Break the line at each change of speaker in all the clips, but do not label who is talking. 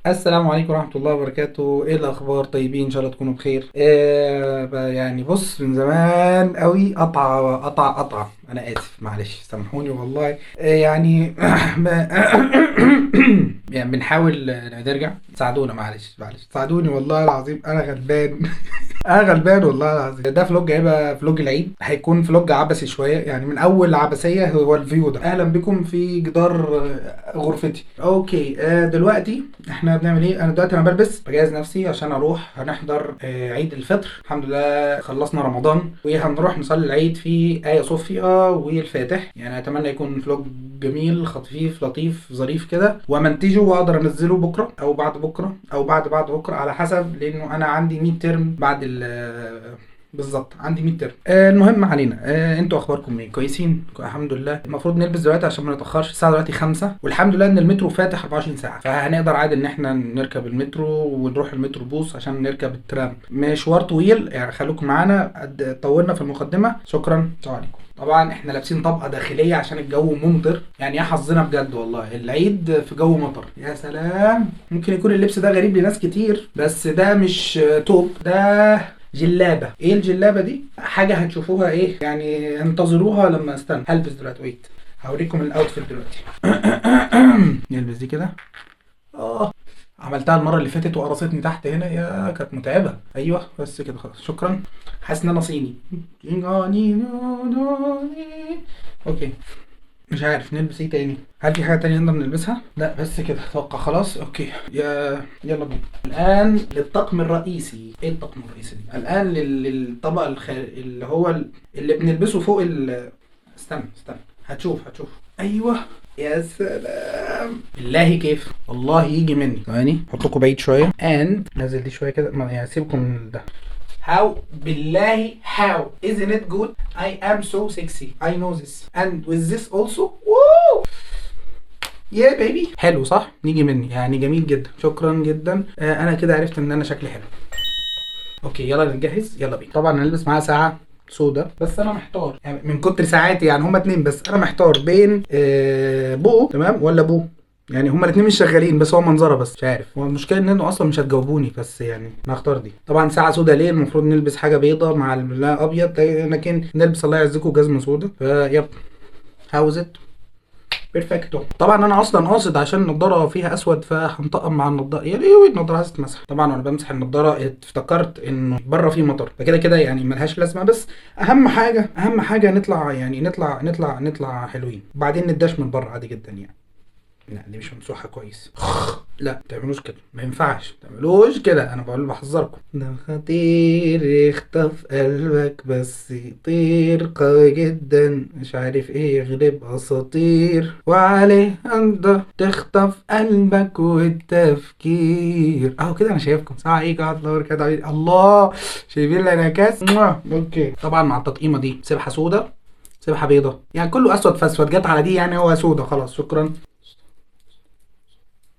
السلام عليكم ورحمة الله وبركاته. ايه الأخبار؟ طيبين إن شاء الله تكونوا بخير. يعني بص، من زمان قوي قطع. أنا آسف، معلش سامحوني والله. يعني يعني بنحاول نرجع. ساعدونا، معلش ساعدوني والله العظيم، أنا غلبان. انا غلبان والله العظيم. ده فلوج هيبقى فلوج العيد، هيكون فلوج عبثي شويه، يعني من اول عبثيه هو الفيو ده. اهلا بكم في جدار غرفتي. اوكي، دلوقتي احنا بنعمل ايه؟ انا دلوقتي بلبس بجهز نفسي عشان اروح هنحضر عيد الفطر. الحمد لله خلصنا رمضان وهنروح نصلي العيد في آية صوفيا والفاتح. يعني اتمنى يكون فلوج جميل خفيف لطيف ظريف كده، ومنتجه واقدر انزله بكره او بعد بكره او بعد بكره على حسب، لانه انا عندي 100 ترم بعد بالظبط عندي 100 ترم. المهم ما علينا. انتوا اخباركم ايه؟ كويسين؟ الحمد لله. المفروض نلبس دلوقتي عشان ما نتاخرش، الساعه دلوقتي 5 والحمد لله ان المترو فاتح 24 ساعه، فهنقدر عادي ان احنا نركب المترو ونروح المترو بوس عشان نركب الترام. مشوار طويل يعني، خليكم معانا. طولنا في المقدمه. شكرا، السلام عليكم. طبعا احنا لابسين طبقه داخليه عشان الجو ممطر. يعني يا حظنا بجد والله، العيد في جو مطر. يا سلام. ممكن يكون اللبس ده غريب لناس كتير، بس ده مش توب، ده جلابه. ايه الجلابه دي؟ حاجه هتشوفوها ايه يعني، انتظروها لما استنى. هلبس دلوقتي، ويت هوريكم الاوتفيت دلوقتي. نلبس دي كده. اه، عملتها المره اللي فاتت وقرصتني تحت هنا، يا كانت متعبه. ايوه بس كده خلاص، شكرا. حاسس ان انا صيني. اوكي، مش عارف نلبس ايه تاني. هل في حاجه تانية نقدر نلبسها؟ لا بس كده اتوقع. خلاص اوكي، يلا بينا الان للطقم الرئيسي. ايه الطقم الرئيسي دي؟ الان للطبق اللي هو اللي بنلبسه فوق استنى هتشوف. ايوه، يا سلام. بالله كيف والله يجي مني. ثواني احطكم بعيد شويه نزل دي شويه كده، يعني سيبكم من ده. How بالله how isn't it good? I am so sexy. I know this. And with this also. Woo! Yeah baby. حلو صح؟ نيجي مني يعني، جميل جدا، شكرا جدا. انا كده عرفت ان انا شكلي حلو. اوكي يلا نجهز، يلا بينا. طبعا هنلبس معاها ساعة سودا، بس انا محتار يعني من كتر ساعاتي، يعني هما اتنين بس انا محتار بين بو تمام ولا بو. يعني هما الاتنين مش شغالين، بس هو منظره بس، مش عارف. هو المشكله ان انتوا اصلا مش هتجاوبوني، بس يعني انا هختار دي. طبعا ساعه سودا ليه؟ المفروض نلبس حاجه بيضه مع لا ابيض، لكن نلبس الله يعزكم جزمه سودا. فيب، هاوز ات بيرفكتو. طبعا انا اصلا قاصد عشان النضاره فيها اسود، فهنطقم مع النضاره. يا ليه النضاره عايزه تتمسح. طبعا وانا بمسح النضاره افتكرت انه بره في مطر، فكده كده يعني ملهاش لازمه. بس اهم حاجه نطلع، يعني نطلع حلوين، وبعدين نداش من بره عادي جدا يعني. لا دي مش ممسوحه كويس. لا تعملوش كده، ما ينفعش تعملوش كده، انا بقول بحذركم. ده خطير يخطف قلبك، بس يطير قوي جدا، مش عارف ايه، يغلب اساطير وعليه انت تخطف قلبك والتفكير. اهو كده انا شايفكم ساعه ايه قاعد دور كده الله. شايفين الانعكاس. اوكي، طبعا مع التطقيمه دي سبحه سودا سبحه بيضه، يعني كله اسود فاسود، جت على دي يعني هو سودا. خلاص شكرا.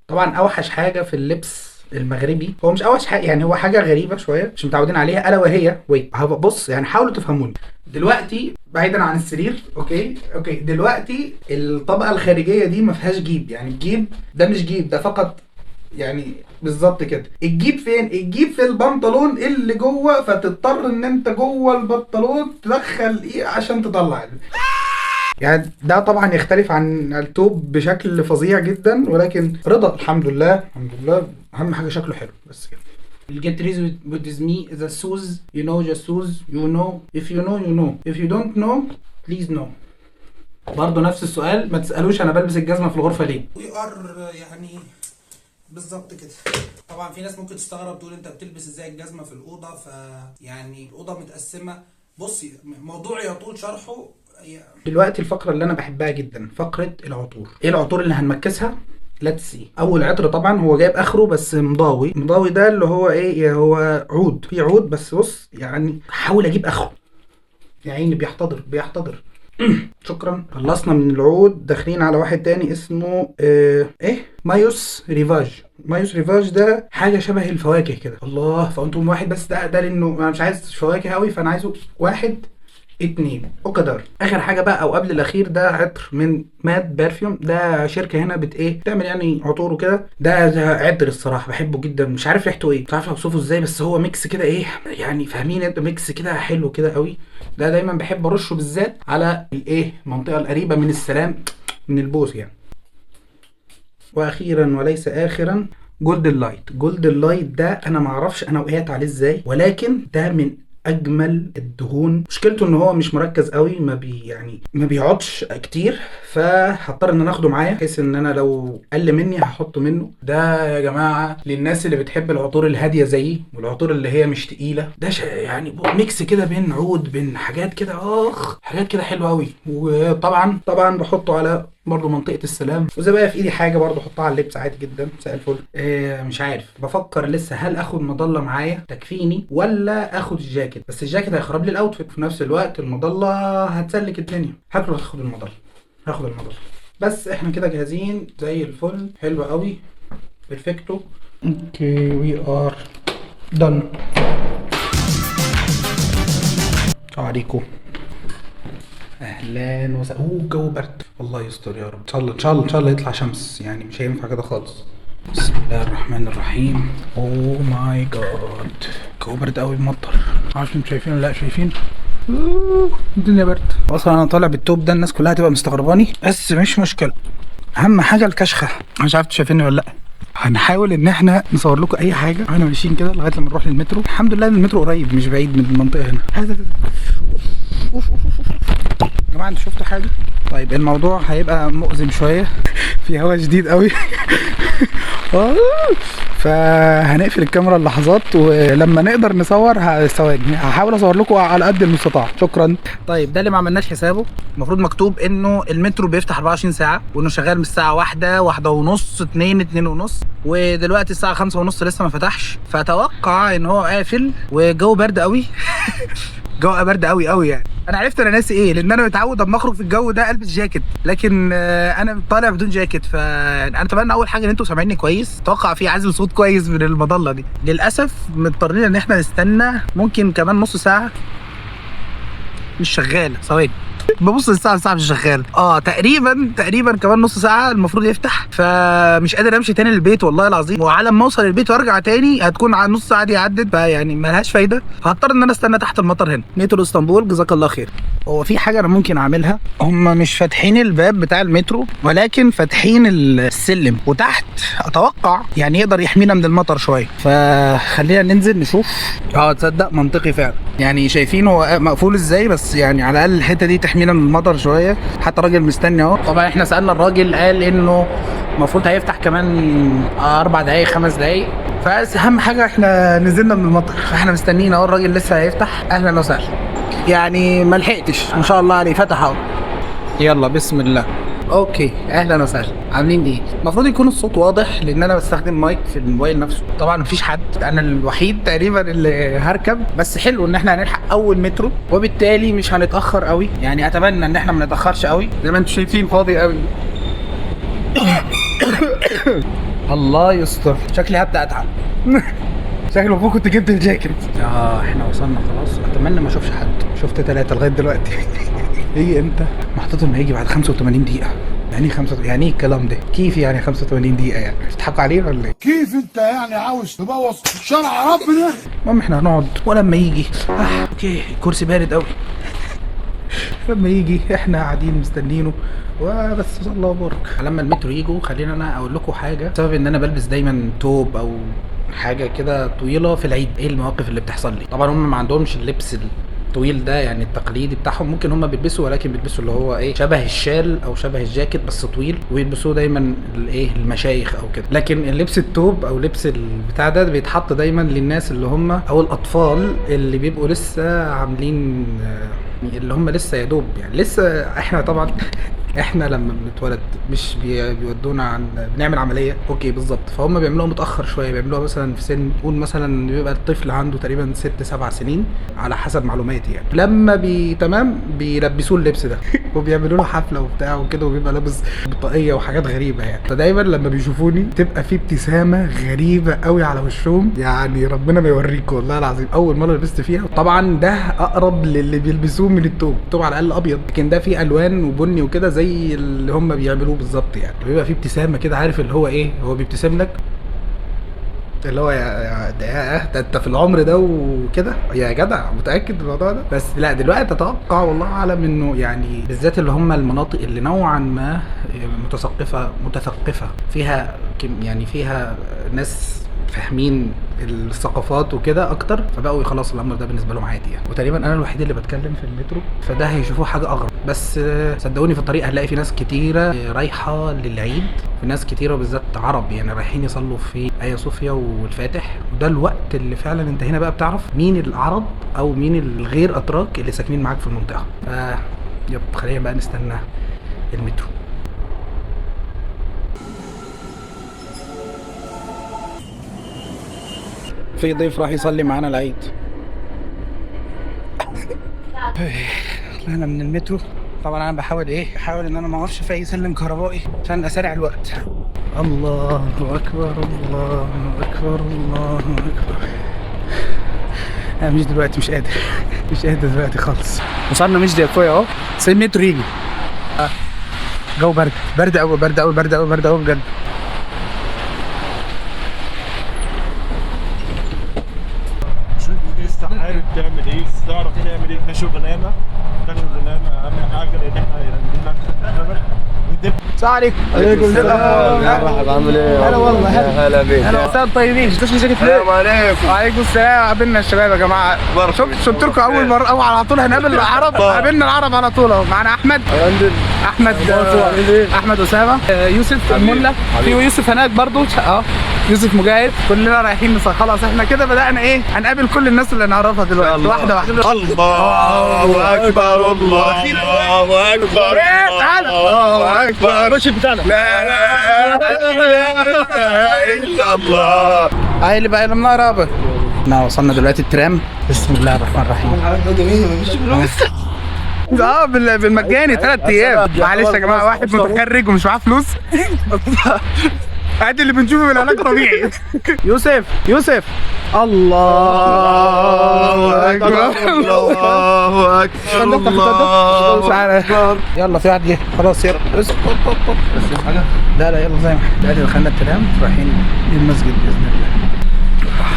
طبعا اوحش حاجه في اللبس المغربي، هو مش اوحش حاجه يعني، هو حاجه غريبه شويه مش متعودين عليها، الا وهي ويت. بص يعني حاولوا تفهموني دلوقتي، بعيدا عن السرير. اوكي دلوقتي الطبقه الخارجيه دي ما فيهاش جيب، يعني الجيب ده مش جيب، ده فقط يعني بالظبط كده. الجيب فين؟ الجيب في البنطلون اللي جوه، فتضطر ان انت جوه البنطلون تدخل ايه عشان تطلع. يعني ده طبعا يختلف عن التوب بشكل فظيع جدا، ولكن رضا الحمد لله الحمد لله. اهم حاجه شكله حلو بس كده. Get ready with me the shoes, you know the shoes, you know if you know you know if you don't know please know. برضه نفس السؤال، ما تسألوش انا بلبس الجزمة في الغرفة ليه. We are يعني بالظبط كده. طبعا في ناس ممكن تستغرب تقول انت بتلبس ازاي الجزمة في الأوضة، فيعني الأوضة متقسمة. بصي موضوع يطول شرحه. دلوقتي الفقرة اللي أنا بحبها جدا، فقرة العطور. إيه العطور اللي هنمكسها؟ ليتس سي. أول عطر طبعا هو جايب آخره بس مضاوي ده اللي هو إيه، هو عود، في عود بس بص يعني حاول أجيب آخره، يا عيني بيحتضر. شكرا. خلصنا من العود، داخلين على واحد تاني اسمه ايه، مايوس ريفاج ده حاجه شبه الفواكه كده. الله، فانتم واحد بس، ده لانه انا مش عايز فواكه قوي، فانا عايزه واحد 2 اوكادار. اخر حاجه بقى او قبل الاخير ده عطر من ماد بارفيوم، ده شركه هنا بتعمل يعني عطور وكده. ده عطر الصراحه بحبه جدا، مش عارف ريحته ايه، مش عارف اوصفه ازاي، بس هو ميكس كده ايه يعني، فاهمين انت، ميكس كده حلو كده قوي. ده دايما بحب ارشه بالذات على الايه المنطقه القريبه من السلام، من البوز يعني. واخيرا وليس اخرا جولدن لايت. جولدن لايت ده انا معرفش انا وقعت عليه ازاي، ولكن ده من اجمل الدهون. مشكلته ان هو مش مركز قوي، ما بيقعدش كتير، فهضطر ان انا اخده معايا بحيث ان انا لو قل مني هحطه منه. ده يا جماعه للناس اللي بتحب العطور الهاديه زيي والعطور اللي هي مش تقيله. ده يعني ميكس كده بين عود، بين حاجات كده، حاجات كده حلوه قوي. وطبعا بحطه على برضه منطقه السلام. واذا بقى في ايدي حاجه برضه احطها على اللبس عادي جدا، مساء الفل. مش عارف، بفكر لسه هل اخد مظله معايا تكفيني ولا اخد الجاكيت، بس الجاكيت هيخرب لي الاوتفيت، في نفس الوقت المظله هتسلك الدنيا. هاخد المظله. بس احنا كده جاهزين زي الفل، حلو قوي، بيرفكتو. اوكي وي ار دن. السلام عليكم، اهلا وسهلا. الجو برد، والله يستر يا رب. ان شاء الله يطلع شمس، يعني مش هينفع كده خالص. بسم الله الرحمن الرحيم. اوه ماي جاد، الجو برد قوي، بمطر. معرفش انتوا شايفين ولا لا شايفين. الدنيا برد اصلا. انا طالع بالتوب ده الناس كلها هتبقى مستغرباني، بس مش مشكله، اهم حاجه الكشخه. مش عارف شايفيني ولا لا. هنحاول ان احنا نصور لكم اي حاجه واحنا ماشيين كده لغايه لما نروح للمترو. الحمد لله ان المترو قريب مش بعيد من المنطقه هنا. اوف يا جماعه، انتوا شفتوا حاجه؟ طيب الموضوع هيبقى مؤذن شويه في هوا شديد قوي فهنقفل الكاميرا اللحظات، ولما نقدر نصور ثواني هحاول اصور لكم على قد المستطاع. شكرا. طيب ده اللي ما عملناش حسابه، المفروض مكتوب انه المترو بيفتح 24 ساعه، وانه شغال من الساعه 1 ونص 2 ونص، ودلوقتي الساعه 5 ونص لسه ما فتحش، فاتوقع ان هو قافل. والجو برد قوي جو برد قوي يعني. انا عرفت انا ناسي ايه، لان انا متعود اما اخرج في الجو ده البس جاكيت، لكن انا طالع بدون جاكيت. فانا اتمنى اول حاجه ان انتوا سامعيني كويس، اتوقع في عزل صوت كويس من المظله دي. للاسف مضطرين ان احنا نستنى، ممكن كمان نص ساعه. مش شغاله، ثواني ببص الساعه مش شغاله. تقريبا كمان نص ساعه المفروض يفتح، فمش قادر امشي تاني للبيت والله العظيم. وعلى ما اوصل البيت وارجع تاني هتكون على نص ساعه دي عدت، فيعني ملهاش فايده، فهضطر ان انا استنى تحت المطر هنا. مترو اسطنبول، جزاك الله خير. هو في حاجه انا ممكن اعملها، هم مش فاتحين الباب بتاع المترو ولكن فاتحين السلم، وتحت اتوقع يعني يقدر يحمينا من المطر شويه، فخلينا ننزل نشوف. تصدق منطقي فعلا، يعني شايفين هو مقفول ازاي، بس يعني على الاقل الحته دي تحمينا من المطر شويه. حتى الراجل مستني اهو. طبعا احنا سالنا الراجل، قال انه المفروض هيفتح كمان 4 دقايق 5 دقايق، بس اهم حاجه احنا نزلنا من المطر، فاحنا مستنيين اهو. الراجل لسه هيفتح. اهلا وسهلا. يعني ما لحقتش، ما شاء الله عليه فتح اهو. يلا بسم الله. اوكي اهلا وسهلا، عاملين ايه؟ المفروض يكون الصوت واضح لان انا بستخدم مايك في الموبايل نفسه. طبعا مفيش حد، انا الوحيد تقريبا اللي هركب، بس حلو ان احنا هنلحق اول مترو، وبالتالي مش هنتاخر قوي. يعني اتمنى ان احنا ما نتاخرش قوي. زي ما انتم شايفين فاضي قوي الله يستر، شكلي هبدا اتعب شكلي المفروض كنت جبت الجاكيت. احنا وصلنا خلاص. اتمنى ما اشوفش حد. شفت 3 لغايه دلوقتي هي امتى؟ محطوطهم هيجي بعد 85 دقيقه. يعني ايه الكلام ده؟ كيف يعني 85 دقيقه؟ يعني بتضحكوا علينا ولا ايه؟
كيف انت يعني عاوز تبوظ شرع ربنا؟
المهم احنا هنقعد ولما يجي اوكي، الكرسي بارد قوي لما يجي احنا قاعدين مستنينه وبس. الله وبارك. لما المترو يجوا خلينا انا اقول لكم حاجه، بسبب ان انا بلبس دايما توب او حاجه كده طويله في العيد. ايه المواقف اللي بتحصل لي؟ طبعا هم ما عندهمش اللبس الطويل ده يعني التقليدي بتاعهم، ممكن هم بيلبسوا، ولكن بيلبسوا اللي هو ايه شبه الشال او شبه الجاكيت بس طويل، ويلبسوه دايما الايه المشايخ او كده. لكن اللبس التوب او لبس البتاع ده بيتحط دايما للناس اللي هم او الاطفال اللي بيبقوا لسه عاملين، اللي هم لسه يا دوب يعني لسه. احنا طبعا احنا لما بنتولد مش بيودونا عن بنعمل عمليه، اوكي بالظبط، فهم بيعملوها متاخر شويه، بيعملوها مثلا في سن، قول مثلا بيبقى الطفل عنده تقريبا 6-7 سنين على حسب معلوماتي يعني. لما تمام بيلبسوه اللبس ده وبيعملوا له حفله وبتاع وكده، وبيبقى لابس بطاقيه وحاجات غريبه يعني. فدايما لما بيشوفوني تبقى في ابتسامه غريبه قوي على وشهم، يعني ربنا ما يوريك والله العظيم. اول مره لبست فيها طبعا ده اقرب للي بيلبسوه من التوب على الاقل ابيض، لكن ده فيه الوان وبني وكده زي اللي هم بيعملوه بالظبط يعني. بيبقى فيه ابتسامه كده، عارف اللي هو ايه، هو بيبتسم لك اللي هو ده انت في العمر ده وكده يا جدع، متاكد من الموضوع ده؟ بس لا دلوقتي اتوقع والله اعلم انه يعني بالذات اللي هم المناطق اللي نوعا ما متثقفه فيها، يعني فيها ناس فاهمين الثقافات وكده اكتر، فبقوا خلاص الامر ده بالنسبه لهم عادي يعني. وتقريبا انا الوحيد اللي بتكلم في المترو، فده هيشوفوه حاجه اغرب. بس صدقوني في الطريق هنلاقي في ناس كتيره رايحه للعيد، في ناس كتيره بالذات عرب يعني رايحين يصلوا في ايا صوفيا والفاتح، وده الوقت اللي فعلا انت هنا بقى بتعرف مين العرب او مين الغير اتراك اللي ساكنين معاك في المنطقه. يب خلينا بقى نستنى المترو. في ضيف راح يصلي معانا العيد. طلعنا من المترو، طبعا انا بحاول ان انا ما اقفش في اي سلم كهربائي عشان اسرع الوقت. الله اكبر الله اكبر الله اكبر. انا مش دلوقتي، مش قادر مش قادر دلوقتي خالص. وصلنا مش دي اخويا اهو، بس المترو يجي. جو برد قوي برد قوي برد قوي برد قوي بجد.
عارف تعمل ايه، تعرف تعمل ايه كشغلانه. اهم حاجه ان احنا
السلام عليكم.
عليكم السلام. مرحبا، عامل ايه؟
هلا والله.
هلا بيك.
هلا وسهلا طيبين. مش شكلك ليه؟
السلام عليكم.
وعليكم السلام. قابلنا الشباب يا جماعه. شفت لكم اول مره او على طول هنقابل العرب. قابلنا العرب على طول اهو. معانا احمد اسامه، يوسف الملا، في يوسف هناك برضو يوسف مجاهد. كلنا رايحين خلاص احنا كده بدأنا هنقابل كل الناس اللي نعرفها دلوقتي واحده واحده.
الله اكبر الله اكبر الله اكبر.
الرشد بتاعنا.
لا اله الا الله.
هاي اللي بقى لنا رابط. احنا وصلنا دلوقتي الترام. بسم الله الرحمن الرحيم. بالمجاني 3 ايام. معلش يا جماعه، واحد متخرج ومش معاه فلوس. عادي اللي بنشوفه من العلاج طبيعي. يوسف الله اكبر
الله اكبر الله اكبر.
يلا في واحد جه خلاص. يلا لا يلا زي ما احنا دلوقتي دخلنا الترام رايحين المسجد باذن الله.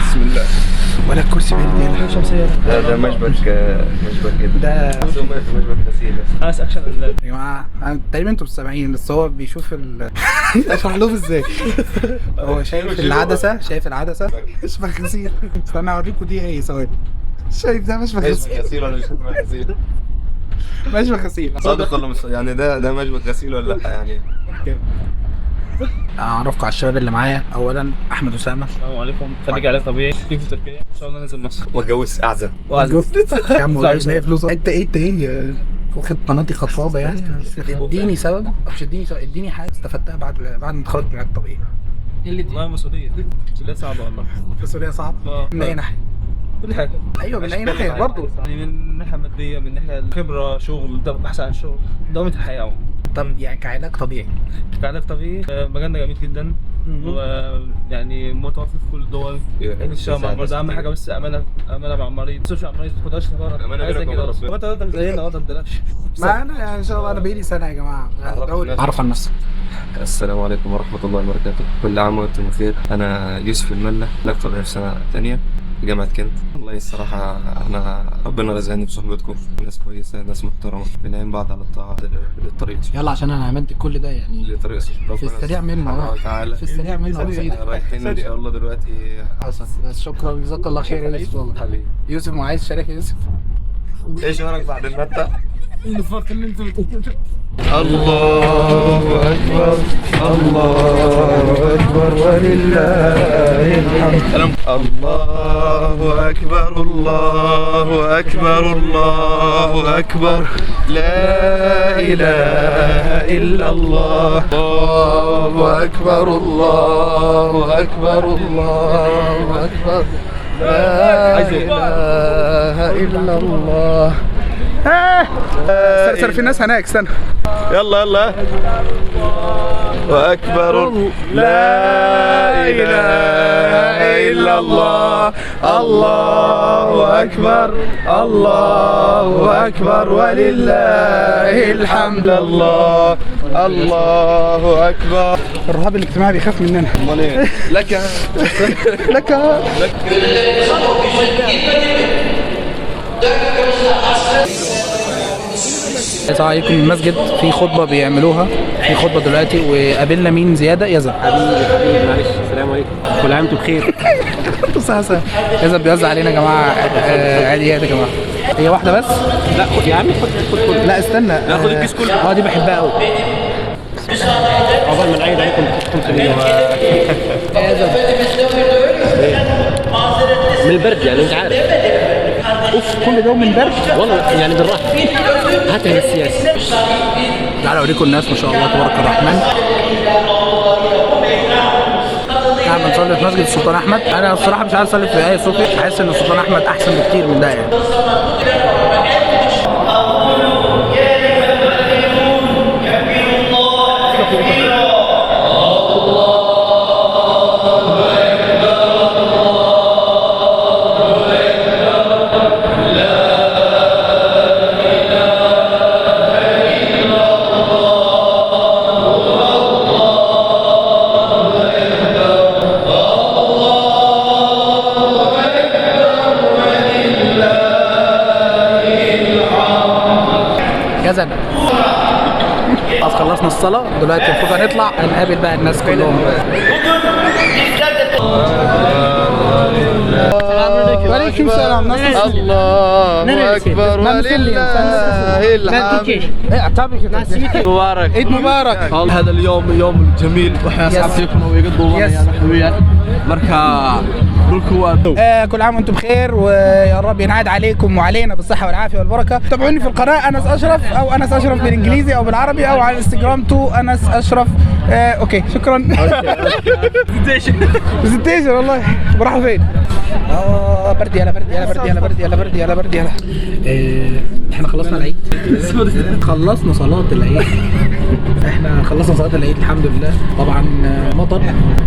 بسم الله.
ولا الكرسي بعيد يلا شمسيه.
ده مشبك كده.
ده
مشبك غسيل.
خلاص اكشن يا جماعه. تقريبا انتوا مش سامعين، بس هو بيشوف اشرح لهم ازاي. هو شايف العدسه مشبك غسيل. استنى اوريكم دي ايه ثواني. شايف ده مشبك
غسيل ولا مش غسيل؟
مشبك غسيل
صادق ولا مش يعني ده مشبك غسيل ولا لا يعني؟
اعرفكم على الشباب اللي معايا. اولا احمد اسامه.
السلام عليكم. خليك على طبيعي. كيف في تركيا ان شاء الله ننزل مصر
واتجوز اعزب.
يا عم والله لاقي فلوس. انت ايه واخد قناتي خطابه يعني. اديني سبب، مش اديني حاجه استفدتها بعد ما اتخرجت من الطبيعي.
والله مسؤوليه صعبه والله.
مسؤوليه صعبه من اي ناحيه؟
كل حاجه.
ايوه من اي ناحيه برضه،
يعني من ناحيه ماديه، من ناحيه الخبره، شغل، بحث عن شغل، دوامه الحياه.
طب يعني كعلاج طبيعي
مجالنا جميل جدا، ويعني متوفر في كل الدول. الشام برضه اهم حاجه، بس امانه مع المريض. ما تسيبش على المريض، ما تاخدهاش لغرض.
امانه
زي كده
ربنا.
وانت تقدر زينا، ما تقدرش.
ما انا يعني ان شاء الله انا بقالي سنه يا جماعه. عرف عن نفسك.
السلام عليكم ورحمه الله وبركاته. كل عام وانتم بخير. انا يوسف الملا، لقب في سنه ثانيه في جامعه كنت. والله الصراحه انا ربنا رزقني بصحبتكم، ناس كويسه، ناس محترمه، بنعين بعض على الطاعه للطريق.
يلا عشان انا عملت كل ده يعني
لطريق
في السريع منه.
في السريع منه رايحين ان شاء الله دلوقتي.
بس شكرا جزاك الله خير يا يوسف. والله
حبيبي
يوسف، ما عايز تشارك يا يوسف؟
ايش رايك بعد المتة؟
الفرق اللي انتم بتقولوه.
الله اكبر الله اكبر ولله
الله أكبر الله أكبر الله أكبر لا إله إلا الله الله أكبر الله أكبر الله أكبر لا إله إلا الله.
سرسر في الناس هناك استنى.
يلا يلا وأكبر لا إله إلا الله الله أكبر الله أكبر ولله الحمد الله الله أكبر.
الرهاب الاجتماعي بيخاف مننا.
لك
لك السلام عليكم. المسجد في خطبة بيعملوها، في خطبة دلوقتي، وقابلنا مين زيادة؟ يزن.
حبيبي معلش، السلام عليكم، كل عام وانتم بخير.
صح يزن بيوزع علينا يا جماعة عاديات يا جماعة. هي واحدة بس؟
لا خد يا عم، خد كله.
لا استنى،
لا خد الكيس كله.
دي بحبها قوي.
عقبال ما نعيد عليكم من البرد يعني، انت عارف.
اوف كل ده من برد
والله يعني بالراحه، هاتها بالسياسه.
تعالوا اوريكم الناس ما شاء الله تبارك الرحمن. احنا بنصلي في مسجد السلطان احمد. انا الصراحه مش عايز اصلي في اي صوفي، حاسس ان السلطان احمد احسن بكتير من ده يعني. جزم. خلاص خلصنا الصلاة دلوقتي، المفروض هنطلع هنقابل بقى الناس كلهم. وعليكم السلام.
الله أكبر ولله الحمد.
مبارك،
عيد مبارك.
هذا اليوم يوم جميل، واحنا اصحاب فيكم ويقضوا معنا حلويات مركا بروكو.
كل عام وانتم بخير، ويا رب ينعاد عليكم وعلينا بالصحة والعافية والبركة. تابعوني في القناة أنس أشرف، أو أنس أشرف بالإنجليزي أو بالعربي، أو على الانستجرام تو أنس أشرف. أوكي شكرا. برزنتيشن والله. بروحوا فين؟ برد يلا برد يلا برد يلا برد يلا برد يلا برد يلا. احنا خلصنا العيد، خلصنا صلاة العيد. احنا خلصنا صلاة العيد الحمد لله. طبعا مطر،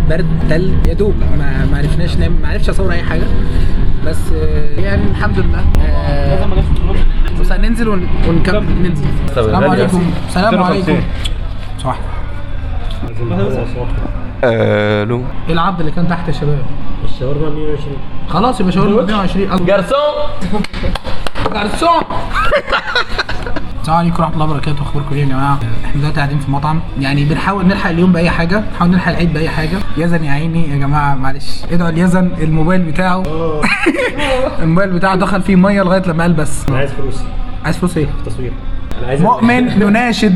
برد، تلج، يا دوب ما عرفناش ننام، ما عرفش اصور اي حاجة، بس يعني الحمد لله. بس هننزل ونكمل ننزل. السلام عليكم. السلام عليكم. صح.
الو.
ايه العرض اللي كان تحت يا شباب؟
الشاورما 120.
خلاص يبقى شاورما 120. جارسون جارسون. السلام عليكم ورحمة الله وبركاته. اخباركم ايه يا جماعة؟ احنا دلوقتي قاعدين في مطعم، يعني بنحاول نلحق اليوم بأي حاجة، نحاول نلحق العيد بأي حاجة. يزن يا عيني يا جماعة، معلش ادعوا ليزن. الموبايل بتاعه الموبايل بتاعه دخل فيه مية لغاية لما قال بس.
انا عايز فلوس.
عايز فلوس ايه؟
تصوير. انا عايز
مؤمن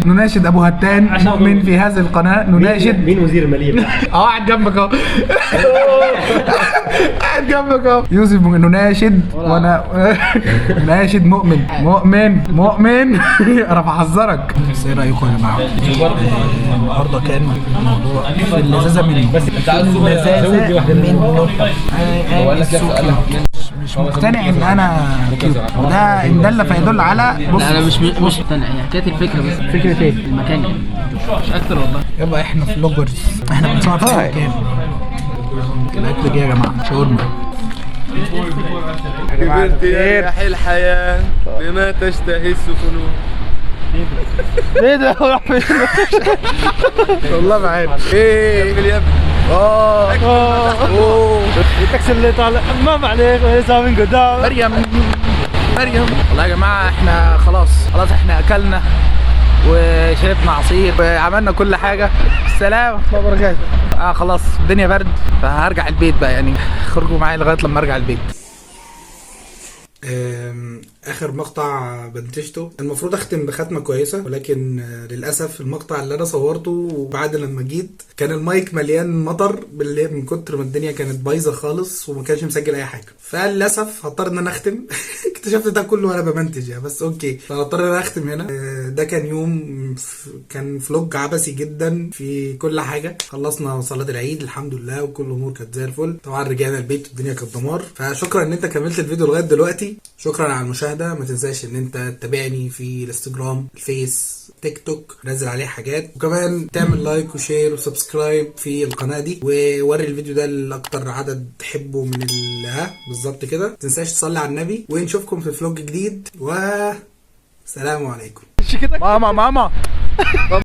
نناشد ابو هتان، مؤمن في هذه القناة نناشد.
مين وزير المالية؟
قاعد جنبك اهو. قاعد جنبك اهو. يوسف نناشد، وانا نناشد مؤمن. انا بحذرك. بس ايه رايكم يا جماعه؟ النهارده كان الموضوع في اللذاذه منه، بس انت عايز منه. مش مقتنع ان انا كده، وده ان دل فيدل على. بص
انا مش مقتنع، هي حكايه الفكره بس.
فكره ايه؟
المكان يعني مش اكتر والله.
يبقى احنا فلوجرز، احنا بنصور في المكان. الاكل جه يا جماعه، شاورما.
كبرت يا ريح الحياة بما تشتهي السفن.
ايه ده؟ راح فين؟ والله ما عارف. ايه
كمل يا ابني.
التاكسي اللي طالع حمام عليك ويسار من قدام.
مريم. والله يا جماعه احنا خلاص احنا اكلنا وشربنا عصير وعملنا كل حاجه. السلام ورحمه الله وبركاته. خلاص الدنيا برد، فهرجع البيت بقى، يعني خرجوا معايا لغايه لما ارجع البيت. اخر مقطع بنتجته. المفروض اختم بختمه كويسه، ولكن للاسف المقطع اللي انا صورته بعد لما جيت كان المايك مليان مطر بالليل من كتر ما الدنيا كانت بايظه خالص وما كانش مسجل اي حاجه، فللاسف هضطر ان انا اختم. اكتشفت ده كله وانا بمنتج يعني، بس اوكي، فهضطر ان انا اختم هنا. ده كان يوم كان فلوج عبثي جدا في كل حاجه. خلصنا صلاه العيد الحمد لله وكل الامور كانت زي الفل. طبعا رجعنا البيت الدنيا كانت دمار. فشكرا ان انت كملت الفيديو لغايه دلوقتي، شكرا على المشاهده. ما تنساش ان انت تتابعني في الانستجرام، الفيس، تيك توك، نزل عليه حاجات، وكمان تعمل لايك وشير وسبسكرايب في القناه دي، ووري الفيديو ده لاكتر عدد تحبه من بالظبط كده. ما تنساش تصلي على النبي، ونشوفكم في فلوج جديد، والسلام عليكم.
ماما